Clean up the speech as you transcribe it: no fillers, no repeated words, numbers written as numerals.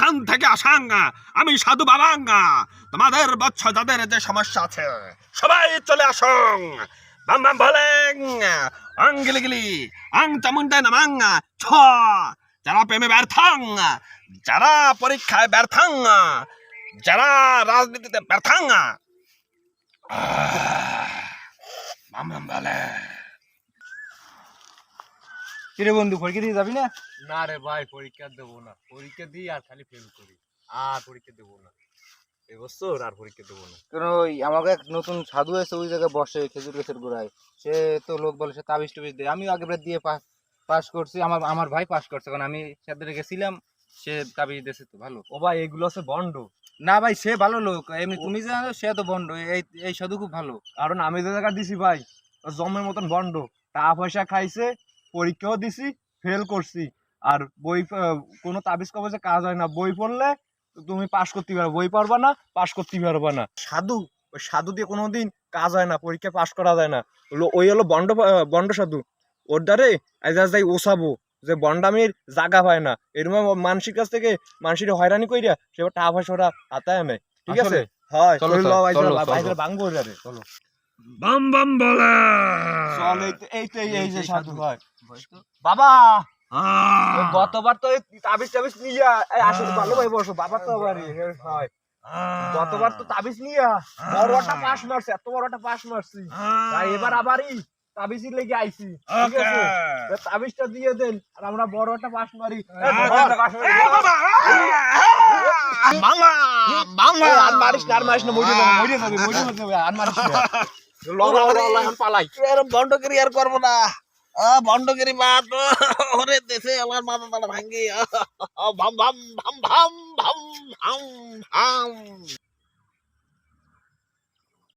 খান থেকে আসাঙ্গা আমি সাধু বাবাঙ্গা তোমাদের বচ্চ যাদের যে সমস্যা আছে সবাই চলে আসুন বাম বাম বলেন আং গিলি গিলি আং চামুন্ডায় নামাঙ্গা ছ যারা প্রেমে ব্যর্থাং যারা পরীক্ষায় ব্যর্থাং যারা রাজনীতিতে ব্যর্থাং বাম বাম বলে কিরে বন্ধু পরীক্ষা দিয়ে যাবি না? না রে ভাই, পরীক্ষা দেবো না। পরীক্ষা দিই আর খালি ফেল করি। আর পরীক্ষা দেবো না এবছর, আর পরীক্ষা দেবো না। কারণ ওই আমাকে এক নতুন সাধু আছে ওই জায়গায় বসে খেজুর গাছের গোড়ায়, সে তো লোক বলে সে তাবিজ টুবিজ দেয়। আমি আগে দিয়ে পাস করছি, আমার ভাই পাস করছে, কারণ আমি সাথে গেছিলাম, সে তাবিজ দিয়েছে তো ভালো। ও ভাই, এগুলো আছে বন্ড। না ভাই, সে ভালো লোক, এমনি তুমি জানো সে তো বন্ড। এই সাধু খুব ভালো। কারণ আমি যে জায়গা দিছি ভাই, জমের মতন বন্ড। টাকা পয়সা খাইছে, পরীক্ষাও দিছি, ফেল করছি। আর বই কোনো তাবিজ কবজে কাজ হয় না। বই পড়লে তুমি পাস করতে পারো, বই পারবা না, পাস করতে পারবা না। সাধু, ওই সাধু দিয়ে কোনোদিন কাজ হয় না, পরীক্ষা পাস করা যায় না। ওই হলো বন্ড সাধু। ওর দ্বারে যাই ওসাবো যে বন্ডামির জায়গা পায় না, এরকম মানুষের কাছ থেকে মানুষের হয়রানি কইরা সে টাকা পয়সা ওরা হাতায় নেয়। ঠিক আছে, হয় ভাঙবো। চলো বাম বাম বলে চল, এই যে সাধু হয় বাবা। গতবার তো তাবিজ টাবিজ নিয়া আসলে ভালো ভাই বসো বাবা, তো আবার হয় গতবার তো তাবিজ নিয়া বড় একটা পাস মারছে, এত বড় একটা পাস মারছি। তাই এবার আবারই তাবিজের লেগে আইছি। ঠিক আছে, তাবিজটা দিয়ে দেন আর আমরা বড় একটা পাস মারি। আর মারিস না, মরে যাবে, আর মারিস না। পালাই বন্ডগিরি আর করবো না, বন্ডগিরি বাদ ওরে দেশে আমার মাথা তালা ভাঙ্গি ভাম ভাম ভাম ভাম ভাম ভাম ভাম